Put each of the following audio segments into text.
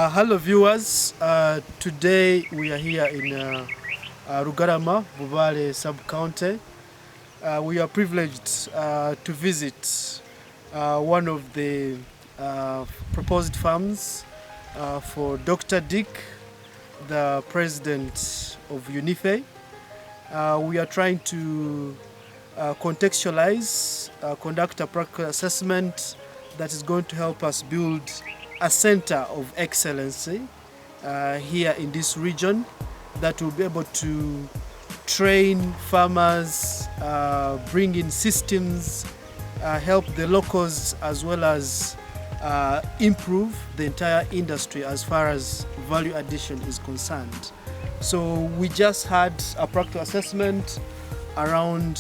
Hello viewers, today we are here in Rugarama, Bubale sub-county. We are privileged to visit one of the proposed farms for Dr. Dick, the president of UNIFE. We are trying to contextualize, conduct a practical assessment that is going to help us build a center of excellency here in this region that will be able to train farmers, bring in systems, help the locals, as well as improve the entire industry as far as value addition is concerned. So we just had a practical assessment around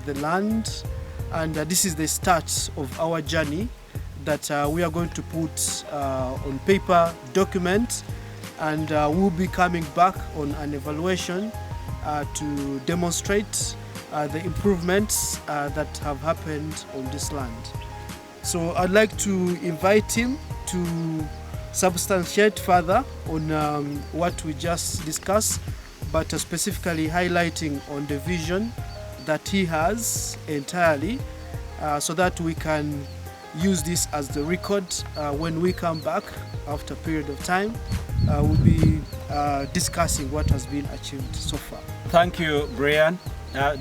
the land, and this is the start of our journey that we are going to put on paper, document, and we'll be coming back on an evaluation to demonstrate the improvements that have happened on this land. So I'd like to invite him to substantiate further on what we just discussed, but specifically highlighting on the vision that he has entirely, so that we can use this as the record when we come back after a period of time. We'll be discussing what has been achieved so far. Thank you, Brian.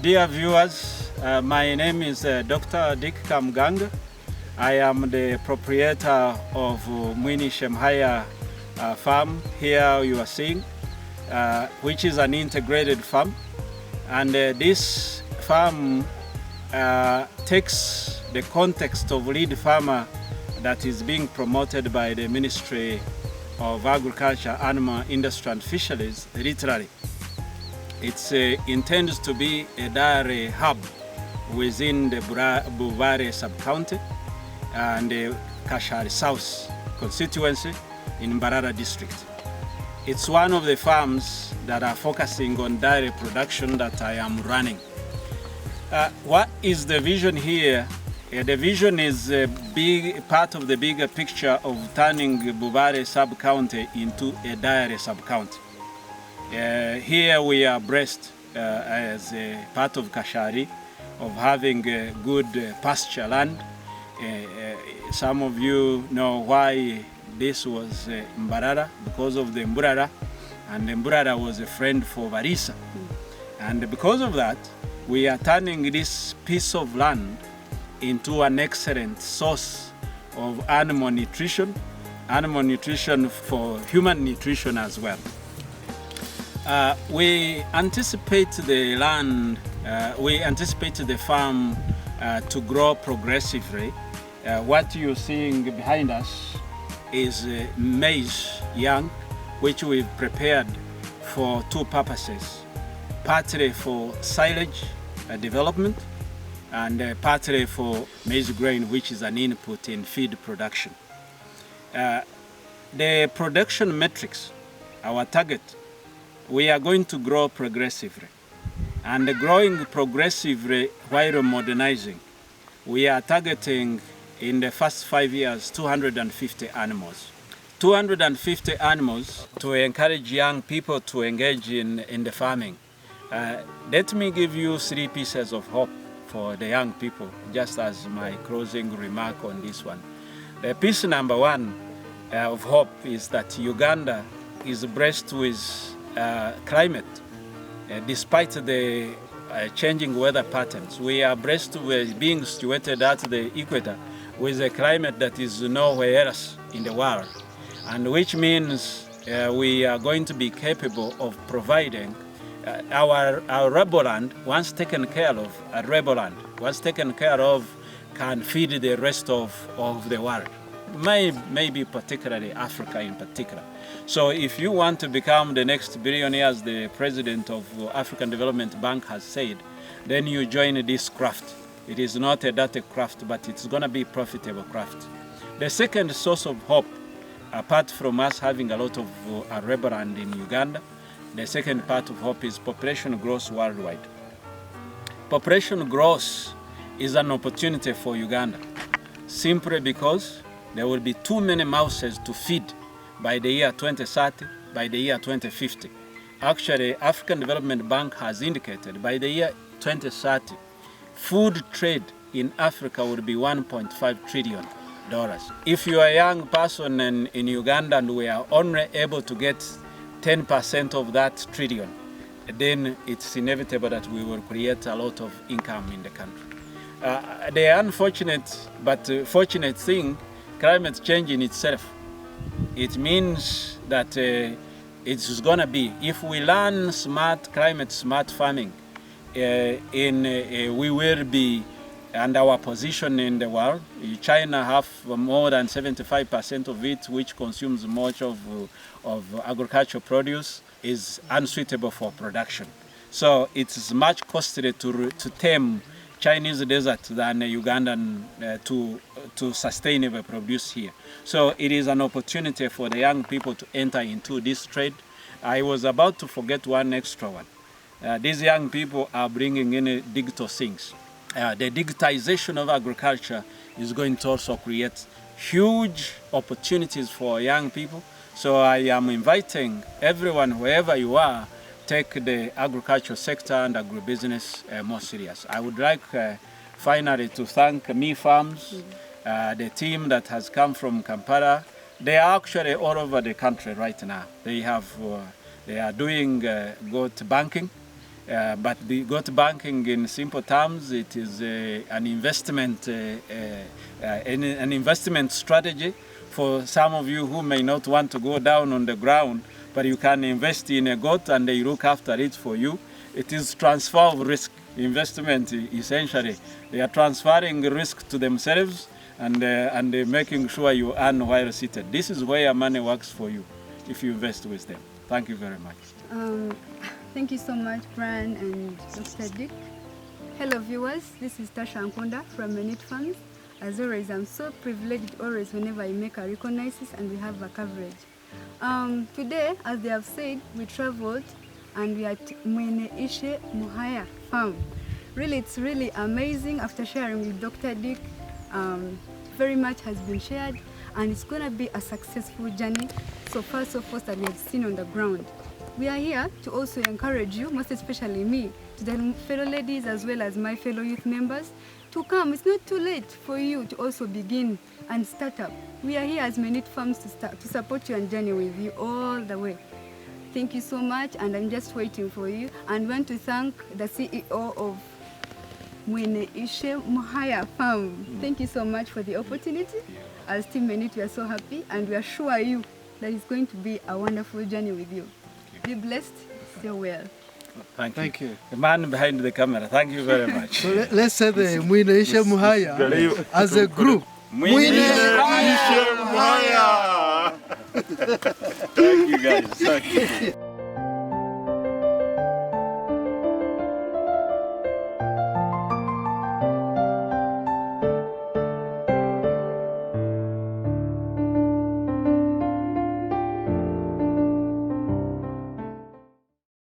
Dear viewers, my name is Dr. Dick Kamganga. I am the proprietor of Mweene Ishe Muhaya Farm. Here you are seeing, which is an integrated farm. And this farm takes the context of lead farmer that is being promoted by the Ministry of Agriculture, Animal Industry and Fisheries, literally. It intends to be a dairy hub within the Bubare sub-county and the Kashari South constituency in Mbarara district. It's one of the farms that are focusing on dairy production that I am running. What is the vision here? The vision is a big part of the bigger picture of turning Bubare sub-county into a dairy sub-county. Here we are blessed as a part of Kashari of having good pasture land. Some of you know why this was Mbarara, because of the Mburara, and the Mburara was a friend for Varisa. And because of that, we are turning this piece of land into an excellent source of animal nutrition for human nutrition as well. We anticipate the land, we anticipate the farm to grow progressively. What you're seeing behind us is maize young, which we've prepared for two purposes. Partly for silage development, and partly for maize grain, which is an input in feed production. The production metrics, our target, we are going to grow progressively. And growing progressively while modernizing, we are targeting in the first 5 years 250 animals. 250 animals to encourage young people to engage in the farming. Let me give you 3 pieces of hope for the young people, just as my closing remark on this one. Piece number 1 of hope is that Uganda is blessed with climate. Despite the changing weather patterns, we are blessed with being situated at the equator with a climate that is nowhere else in the world, and which means we are going to be capable of providing our arable land, once taken care of, arable land, once taken care of, can feed the rest of the world, maybe particularly Africa in particular. So if you want to become the next billionaire, as the president of African Development Bank has said, then you join this craft. It is not a dirty craft, but it's going to be profitable craft. The second source of hope, apart from us having a lot of arable land in Uganda, the second part of hope is population growth worldwide. Population growth is an opportunity for Uganda, simply because there will be too many mouths to feed by the year 2030, by the year 2050. Actually, African Development Bank has indicated by the year 2030, food trade in Africa would be $1.5 trillion. If you are a young person in Uganda and we are only able to get 10% of that trillion, then it's inevitable that we will create a lot of income in the country. The unfortunate but fortunate thing, climate change in itself, it means that it's going to be, if we learn climate smart farming, we will be, and our position in the world. China have more than 75% of it, which consumes much of agricultural produce, is unsuitable for production. So it's much costlier to tame Chinese desert than Ugandan to sustainably produce here. So it is an opportunity for the young people to enter into this trade. I was about to forget one extra one. These young people are bringing in digital things. The digitization of agriculture is going to also create huge opportunities for young people. So I am inviting everyone, wherever you are, take the agriculture sector and agribusiness more serious. I would like finally to thank Mweene Farms, the team that has come from Kampala. They are actually all over the country right now. They are doing goat banking. But the goat banking, in simple terms, it is an investment strategy for some of you who may not want to go down on the ground, but you can invest in a goat and they look after it for you. It is transfer of risk investment, essentially. They are transferring risk to themselves and making sure you earn while seated. This is where money works for you if you invest with them. Thank you very much. Thank you so much, Brian and Dr. Dick. Hello viewers, this is Tasha Nkonda from Menigte Farms. As always, I'm so privileged always whenever I make a reconnaissance and we have a coverage. Today, as they have said, we traveled and we are at Mweene Ishe Muhaya Farm. Really, it's really amazing. After sharing with Dr. Dick, very much has been shared and it's going to be a successful journey so far that we have seen on the ground. We are here to also encourage you, most especially me, to the fellow ladies as well as my fellow youth members, to come. It's not too late for you to also begin and start up. We are here as Menigte Farms to support you and journey with you all the way. Thank you so much, and I'm just waiting for you. And want to thank the CEO of Mweene Ishe Muhaya Farm. Thank you so much for the opportunity. As Team Menigte, we are so happy, and we assure you that it's going to be a wonderful journey with you. Be blessed, stay well. Thank you. The man behind the camera, thank you very much. So let's say the Mweene Ishe Muhaya as a group. Mweene Ishe Muhaya! Thank you guys. Thank you.